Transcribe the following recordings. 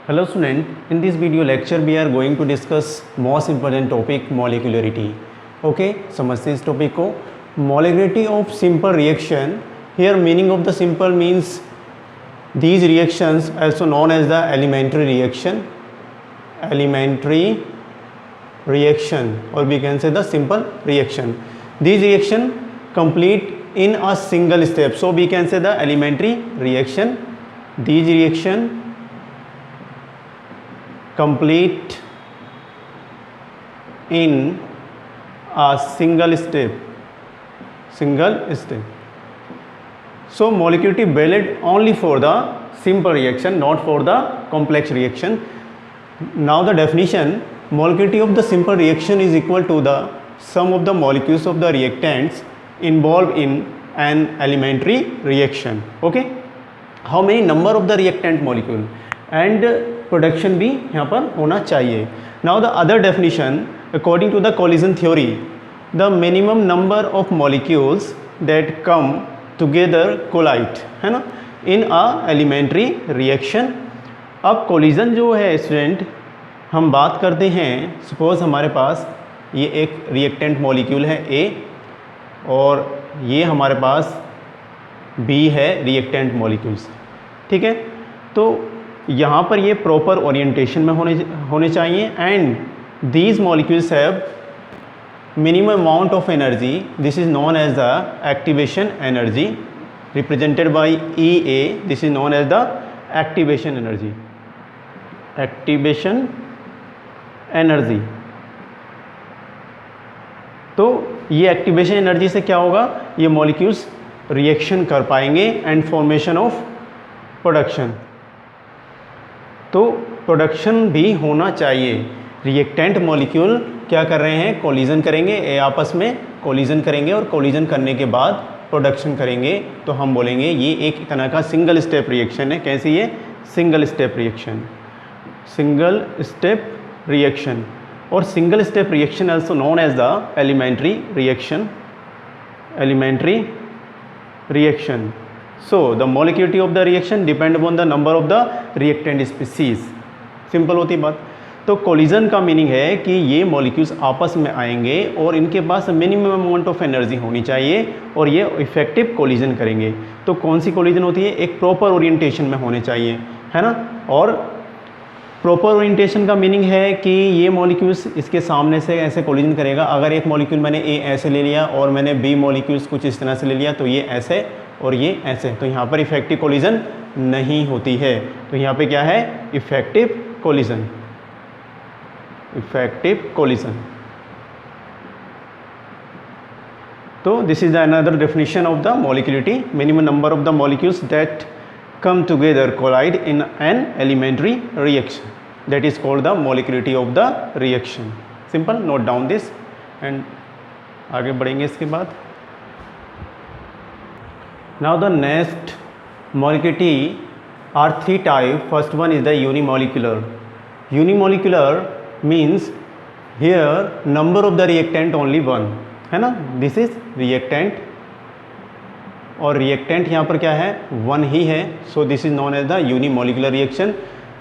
Hello student, in this video lecture we are going to discuss most important topic molecularity. Okay, समझते हैं इस topic को. Molecularity of simple reaction. Here meaning of the simple means these reactions also known as the elementary reaction. Elementary reaction or we can say the simple reaction. These reaction complete in a single step. So we can say the elementary reaction. These reaction complete in a single step. So molecularity valid only for the simple reaction, not for the complex reaction. Now the definition: molecularity of the simple reaction is equal to the sum of the molecules of the reactants involved in an elementary reaction. Okay, how many number of the reactant molecule and production भी यहाँ पर होना चाहिए. Now the other definition according to the collision theory, the minimum number of molecules that come together collide, है ना, in a elementary reaction. अब collision जो है स्टूडेंट, हम बात करते हैं, सपोज हमारे पास ये एक रिएक्टेंट मॉलिक्यूल है ए और ये हमारे पास बी है रिएक्टेंट मॉलिक्यूल्स. ठीक है, तो यहाँ पर ये प्रॉपर ओरिएंटेशन में होने चाहिए and these molecules have minimum amount of energy. This is known as the activation energy represented by E A. This is known as the activation energy. Activation energy. तो ये एक्टिवेशन एनर्जी से क्या होगा, ये molecules reaction कर पाएंगे and formation of production. तो production भी होना चाहिए. रिएक्टेंट मॉलिक्यूल क्या कर रहे हैं, कोलिजन करेंगे, आपस में कोलिजन करेंगे और कोलिजन करने के बाद प्रोडक्शन करेंगे. तो हम बोलेंगे ये एक तरह का सिंगल स्टेप रिएक्शन है. कैसी ये single step reaction, single step reaction. और single step reaction also known as the elementary reaction. Elementary reaction. So the molecularity of the reaction depend upon the number of the reactant species. Simple होती बात. तो collision का meaning है कि ये molecules आपस में आएंगे और इनके पास मिनिमम अमाउंट ऑफ एनर्जी होनी चाहिए और ये इफेक्टिव कोलिजन करेंगे. तो कौन सी कोलिजन होती है, एक प्रॉपर ओरिएंटेशन में होने चाहिए, है ना. और प्रॉपर ओरिएंटेशन का मीनिंग है कि ये मॉलिक्यूल्स इसके सामने से ऐसे कोलिजन करेगा. अगर एक मॉलिक्यूल मैंने ए ऐसे ले लिया और मैंने बी मॉलिक्यूल्स कुछ इस तरह से ले लिया तो ये ऐसे और ये ऐसे, तो यहाँ पर इफेक्टिव कोलिजन नहीं होती है. तो यहाँ पे क्या है, इफेक्टिव कोलिजन. Effective collision. तो this is another definition of the molecularity. Minimum number of the molecules that come together collide in an elementary reaction, that is called the molecularity of the reaction. Simple, note down this and आगे बढ़ेंगे इसके बाद. Now the next molecularity are three type. First one is the unimolecular. Unimolecular means here number of the reactant only one, है ना. This is reactant और reactant यहाँ पर क्या है, वन ही है. So this is known as the unimolecular reaction.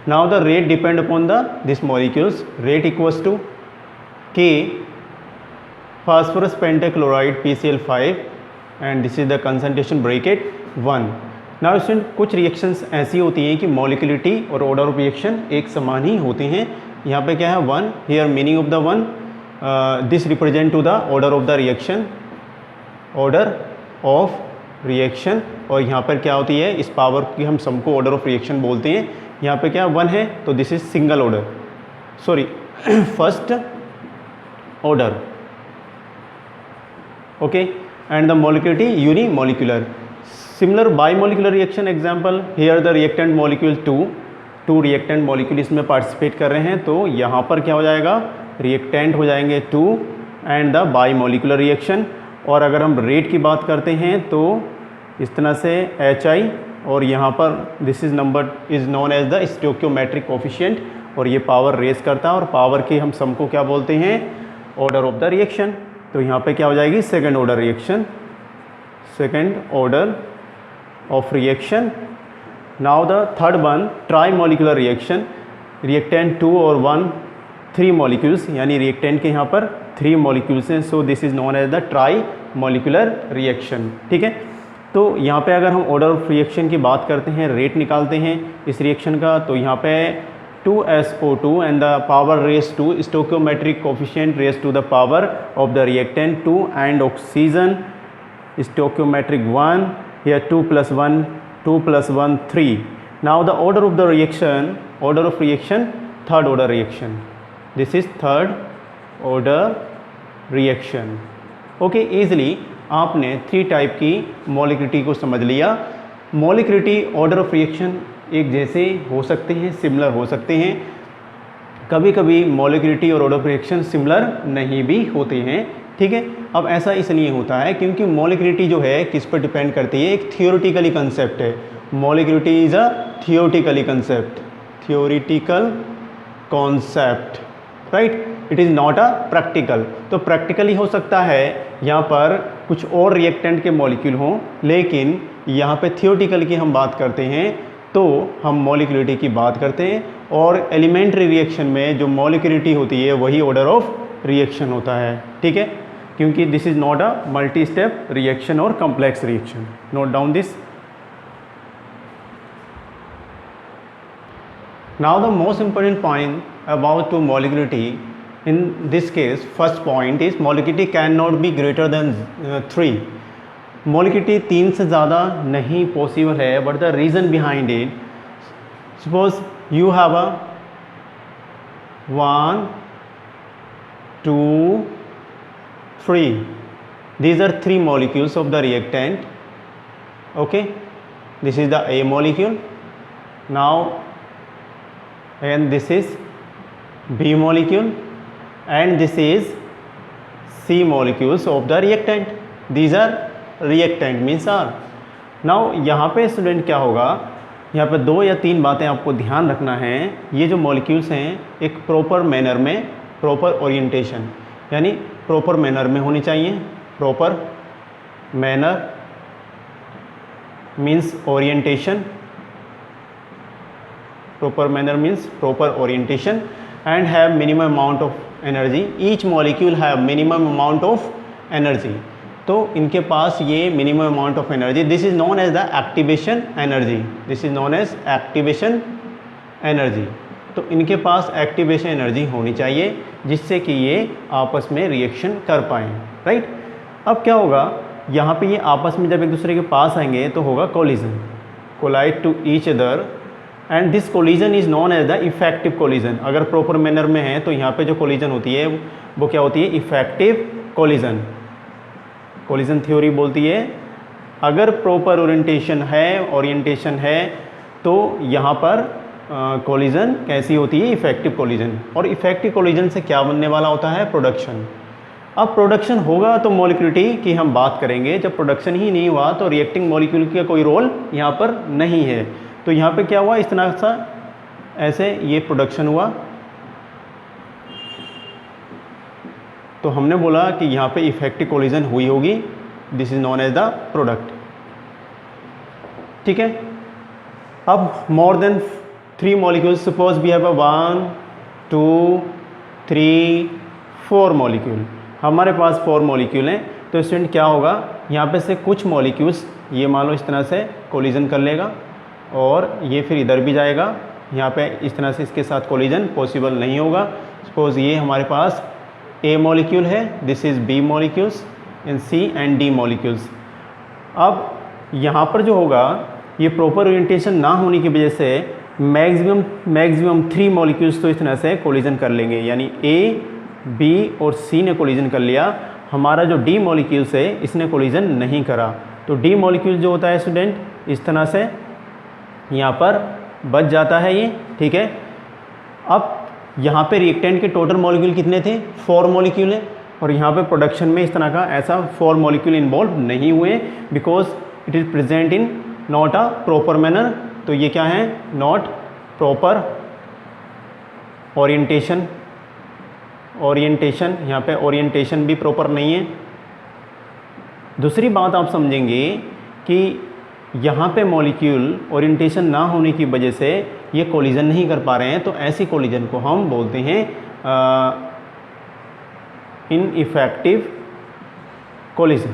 Now the rate depend upon the this molecules. Rate equals to k phosphorus pentachloride PCl5 and this is the concentration bracket 1. Now student, कुछ reactions ऐसी होती हैं कि मॉलिक्युलरिटी और order of reaction एक समान ही होते हैं. यहाँ पे क्या है, 1. Here meaning of the 1, this represent to the order of the reaction, order of reaction. और यहाँ पर क्या होती है, इस पावर की हम सबको ऑर्डर ऑफ रिएक्शन बोलते हैं. यहाँ पे क्या 1 है तो this is single order, sorry first order. Okay, and the molecularity unimolecular. Similar bimolecular reaction example, here the reactant molecule 2 reactant molecule इसमें पार्टिसिपेट कर रहे हैं. तो यहाँ पर क्या हो जाएगा, रिएक्टेंट हो जाएंगे 2 एंड द बाईमोलिकुलर रिएक्शन. और अगर हम रेट की बात करते हैं तो इस तरह से HI और यहाँ पर this is number is known as the stoichiometric coefficient और ये पावर रेस करता है और पावर के हम सम को क्या बोलते हैं, ऑर्डर ऑफ द रिएक्शन. तो यहाँ पे क्या हो जाएगी, second order reaction. Second order of reaction. Now the third one, trimolecular reaction. Reactant 2 और 1 3 मॉलिक्यूल्स, यानी रिएक्टेंट के यहाँ पर 3 मॉलिक्यूल्स हैं, so this is known as the trimolecular reaction. ठीक है, तो यहाँ पे अगर हम ऑर्डर ऑफ रिएक्शन की बात करते हैं, रेट निकालते हैं इस रिएक्शन का, तो यहाँ पे 2SO2 and the power raise to stoichiometric coefficient raise to the power of the reactant 2 and oxygen stoichiometric 1, here 2 plus 1 3. Now the order of reaction third order reaction, this is third order reaction. Okay, easily आपने 3 type की मॉलिक्युलरिटी को समझ लिया। मॉलिक्युलरिटी order of reaction एक जैसे हो सकते हैं, सिमिलर हो सकते हैं, कभी कभी मॉलिक्युलरिटी और ऑर्डर ऑफ रिएक्शन सिमिलर नहीं भी होते हैं। ठीक है, अब ऐसा इसलिए होता है क्योंकि मॉलिक्युलरिटी जो है किस पर डिपेंड करती है, एक थियोरेटिकली कंसेप्ट है। Molecularity is a theoretical concept, right, it is not a practical. तो प्रैक्टिकली हो सकता है यहाँ पर कुछ और रिएक्टेंट के मॉलिक्यूल हों, लेकिन यहाँ पे थियोरेटिकल की हम बात करते हैं तो हम मॉलिक्युलरिटी की बात करते हैं, और एलिमेंट्री रिएक्शन में जो मॉलिक्युलरिटी होती है वही ऑर्डर ऑफ रिएक्शन होता है। ठीक है, क्योंकि this is not a multi step reaction और complex reaction. Note down this. Now the most important point about to molecularity in this case, first point is molecularity can not be greater than 3। Molecularity 3 से ज़्यादा नहीं possible है, but the reason behind it, suppose you have a 1 2 3, these are 3 molecules of the reactant. Okay, this is the A molecule now, and this is B molecule, and this is C molecules of the reactant. These are reactant means R. now यहाँ पे student क्या होगा, यहाँ पे 2 या 3 बातें आपको ध्यान रखना है। ये जो मॉलिक्यूल्स हैं एक प्रॉपर मैनर में, प्रॉपर ओरिएंटेशन यानी प्रॉपर मैनर में होनी चाहिए। Proper manner means orientation, proper manner means proper orientation, and have minimum amount of energy. Each molecule have minimum amount of energy, तो इनके पास ये minimum amount of energy, this is known as the activation energy, this is known as activation energy. तो इनके पास activation energy होनी चाहिए जिससे कि ये आपस में रिएक्शन कर पाएँ, राइट। अब क्या होगा, यहाँ पे ये आपस में जब एक दूसरे के पास आएंगे तो होगा collision, collide to each other, and this collision is known as the effective collision. अगर प्रॉपर मैनर में है तो यहाँ पे जो कोलिजन होती है वो क्या होती है, इफेक्टिव कोलिजन। कोलिजन थ्योरी बोलती है अगर प्रॉपर ओरिएंटेशन है तो यहाँ पर कोलिजन कैसी होती है, इफेक्टिव कोलिजन। और इफेक्टिव कोलिजन से क्या बनने वाला होता है, प्रोडक्शन। अब प्रोडक्शन होगा तो मॉलिक्युलरिटी की हम बात करेंगे, जब प्रोडक्शन ही नहीं हुआ तो रिएक्टिंग मॉलिक्यूल का कोई रोल यहाँ पर नहीं है। तो यहाँ पे क्या हुआ, इस तरह सा ऐसे ये प्रोडक्शन हुआ, तो हमने बोला कि यहाँ पे इफेक्टिव कोलिजन हुई होगी, this is known as the product. ठीक है, अब more than 3 molecules, suppose we have a 1 2 3 4 molecule, हमारे पास 4 molecule हैं। तो स्टूडेंट क्या होगा, यहाँ पे से कुछ molecules ये मान लो इस तरह से कोलिजन कर लेगा और ये फिर इधर भी जाएगा, यहाँ पे इस तरह से इसके साथ कोलिजन पॉसिबल नहीं होगा। सपोज ये हमारे पास A molecule है, this is B molecules and C and D molecules। अब यहाँ पर जो होगा ये प्रॉपर ओरिएंटेशन ना होने की वजह से मैक्सिमम 3 मॉलिक्यूल्स तो इस तरह से कोलिजन कर लेंगे, यानी A B और C ने कोलिजन कर लिया। हमारा जो D मॉलिक्यूल्स है इसने कोलिजन नहीं करा, तो D मॉलिक्यूल जो होता है स्टूडेंट इस तरह से यहाँ पर बच जाता है ये। ठीक है, अब यहाँ पे रिएक्टेंट के टोटल मॉलिक्यूल कितने थे, 4 मॉलिक्यूल है, और यहाँ पे प्रोडक्शन में इस तरह का ऐसा 4 मॉलिक्यूल इन्वॉल्व नहीं हुए, because it is present in not a proper manner. तो ये क्या है, नॉट प्रॉपर ओरिएंटेशन, यहाँ पे ओरिएंटेशन भी प्रॉपर नहीं है। दूसरी बात आप समझेंगे कि यहाँ पे मॉलिक्यूल ओरिएंटेशन ना होने की वजह से ये कोलिजन नहीं कर पा रहे हैं, तो ऐसी कोलिजन को हम बोलते हैं इनइफेक्टिव कोलिजन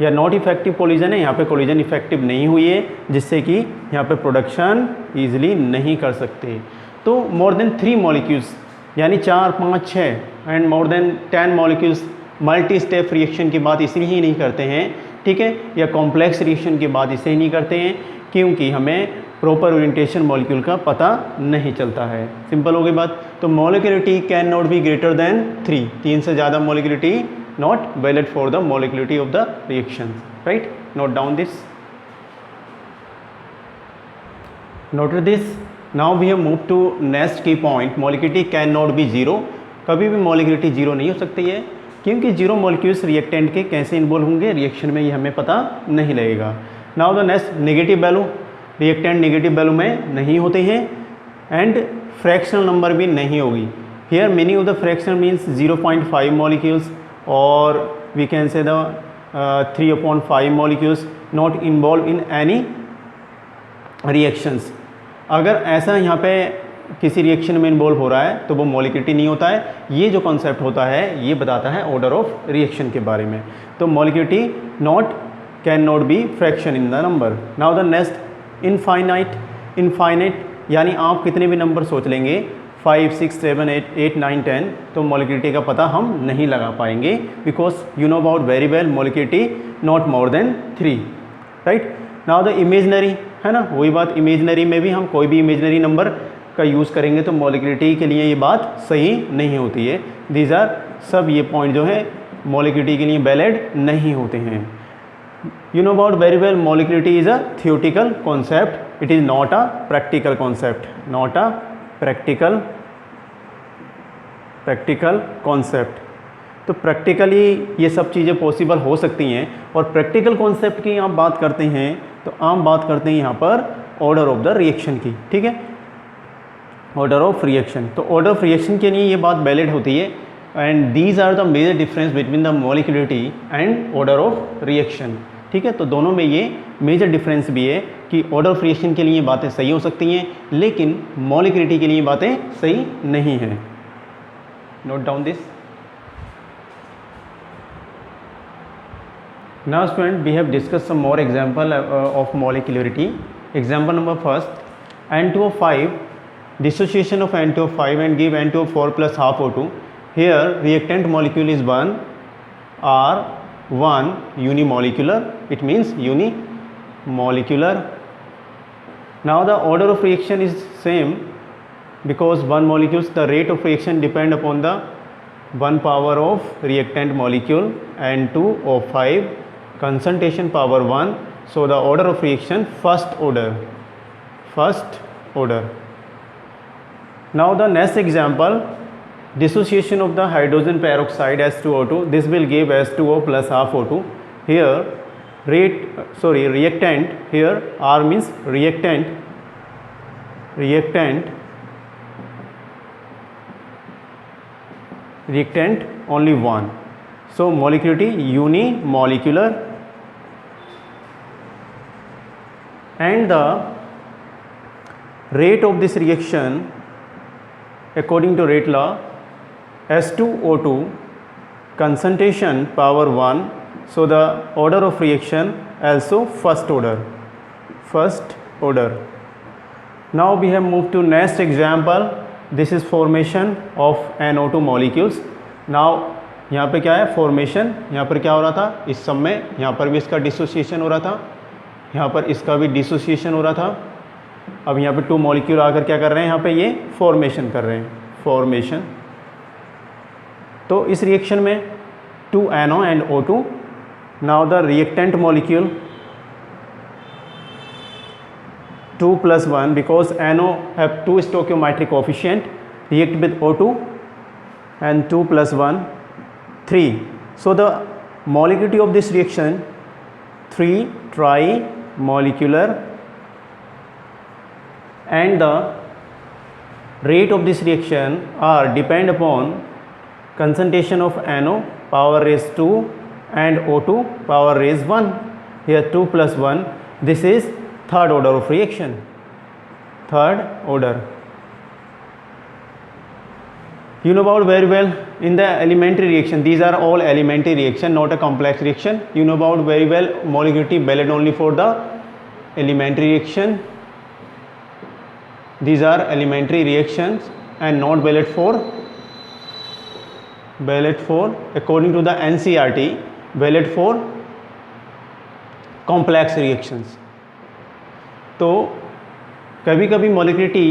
या नॉट इफेक्टिव कोलिजन है। यहाँ पे कोलिजन इफेक्टिव नहीं हुई है, जिससे कि यहाँ पे प्रोडक्शन ईजिली नहीं कर सकते। तो मोर देन 3 मॉलिक्यूल्स यानी 4, 5, 6 and more than 10 molecules multi step reaction की बात इसलिए ही नहीं करते हैं, ठीक है, या कॉम्प्लेक्स रिएक्शन की बात इसलिए नहीं करते हैं क्योंकि हमें प्रॉपर ओरिएंटेशन मॉलिक्यूल का पता नहीं चलता है। सिंपल हो गई बात। तो molecularity can not be greater than 3, 3 से ज़्यादा molecularity not valid for the molecularity of the reaction, right. Note down this, note this. Now we have move to next key point, molecularity can not be zero. कभी भी मॉलिक्युलरिटी zero नहीं हो सकती है, क्योंकि zero molecules reactant के कैसे involve होंगे रिएक्शन में, ये हमें पता नहीं लगेगा। Now the next, negative value, reactant negative value में नहीं होते हैं एंड फ्रैक्शनल नंबर भी नहीं होगी। Here meaning of the fractional means 0.5 molecules और we can say the 3/5 molecules not involve in any reactions. अगर ऐसा यहाँ पे किसी रिएक्शन में इन्वॉल्व हो रहा है तो वो मॉलिक्युलरिटी नहीं होता है। ये जो कॉन्सेप्ट होता है ये बताता है ऑर्डर ऑफ रिएक्शन के बारे में। तो molecularity not can not be fraction in the number. Now the next, infinite. Infinite यानी आप कितने भी नंबर सोच लेंगे 5, 6, 7, 8, 9, 10, तो मॉलिक्युलरिटी का पता हम नहीं लगा पाएंगे because you know about very well molecularity not more than 3, right. Now the imaginary, है ना, वही बात, इमेजनरी में भी हम कोई भी इमेजनरी नंबर का यूज़ करेंगे तो मॉलिक्युलरिटी के लिए ये बात सही नहीं होती है। दीज आर सब ये पॉइंट जो है मॉलिक्युलरिटी के लिए वैलिड नहीं होते हैं। You know about very well molecularity is a theoretical concept, it is not a practical concept, not a practical concept। तो प्रैक्टिकली ये सब चीज़ें पॉसिबल हो सकती हैं। और प्रैक्टिकल कॉन्सेप्ट की आप बात करते हैं तो आप बात करते हैं यहाँ पर ऑर्डर ऑफ द रिएक्शन की, ठीक है, ऑर्डर ऑफ रिएक्शन। तो ऑर्डर ऑफ रिएक्शन के लिए ये बात वैलिड होती है and these are the major difference between the molecularity and order of reaction, ठीक है। तो दोनों में ये मेजर डिफरेंस भी है कि ऑर्डर ऑफ रिएक्शन के लिए बातें सही हो सकती हैं लेकिन मॉलिक्युलरिटी के लिए बातें सही नहीं हैं। Note down this. Now student, we have discuss some more example of molecularity. Example number first, N2O5, dissociation of N2O5 and give N2O4 plus half O2. Here reactant molecule is 1 R1 unimolecular, it means unimolecular. Now the order of reaction is same because one molecules, the rate of reaction depend upon the 1 power of reactant molecule N2O5, concentration power 1, so the order of reaction first order. Now the next example, dissociation of the hydrogen peroxide H2O2, this will give H2O plus half O2. Here reactant, here R means reactant only one, so molecularity unimolecular and the rate of this reaction according to rate law, H2O2 concentration power 1, so the order of reaction also first order. Now we have moved to next example, this is formation of NO2 molecules. Now यहाँ पे क्या है, formation, यहाँ पर क्या हो रहा था, इस सब में यहाँ पर भी इसका डिसोसिएशन हो रहा था, यहाँ पर इसका भी डिसोसिएशन हो रहा था। अब यहाँ पे 2 मॉलिक्यूल आकर क्या कर रहे हैं, यहाँ पे ये फॉर्मेशन कर रहे हैं, फॉर्मेशन। तो इस रिएक्शन में 2 NO and O2, now the reactant molecule 2 plus 1 because NO have 2 stoichiometric coefficient, react with O2 and 2 plus 1 3, so the molecularity of this reaction 3 trimolecular and the rate of this reaction are depend upon concentration of NO power raised 2 and O2 power raised 1. here 2 plus 1, this is third order of reaction, third order. You know about very well in the elementary reaction, these are all elementary reaction, not a complex reaction. You know about very well molecularity valid only for the elementary reaction. These are elementary reactions and not valid for according to the NCERT, valid for complex reactions. तो कभी कभी molecularity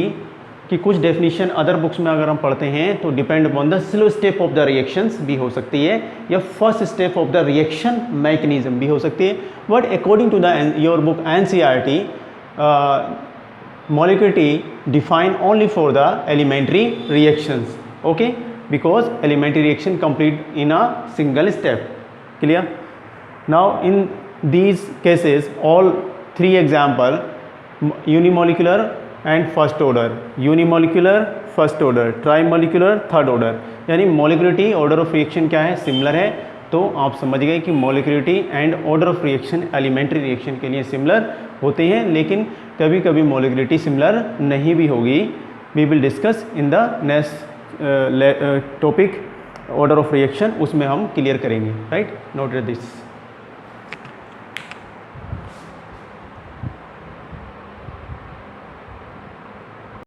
की कुछ definition other books में अगर हम पढ़ते हैं तो depend upon the slow step of the reactions भी हो सकती है या first step of the reaction mechanism भी हो सकती है. But according to the your book NCERT, molecularity defined only for the elementary reactions, okay, because elementary reaction complete in a single step. Clear? Now in these cases, all three example, unimolecular and first order, unimolecular first order, trimolecular third order, यानी molecularity order of reaction क्या है, similar है. तो आप समझ गए कि molecularity and order of reaction elementary reaction के लिए सिमिलर होते हैं, लेकिन कभी कभी मोलिकुलरिटी सिमिलर नहीं भी होगी. We will discuss in the next topic order of reaction, उसमें हम क्लियर करेंगे. Right, note this.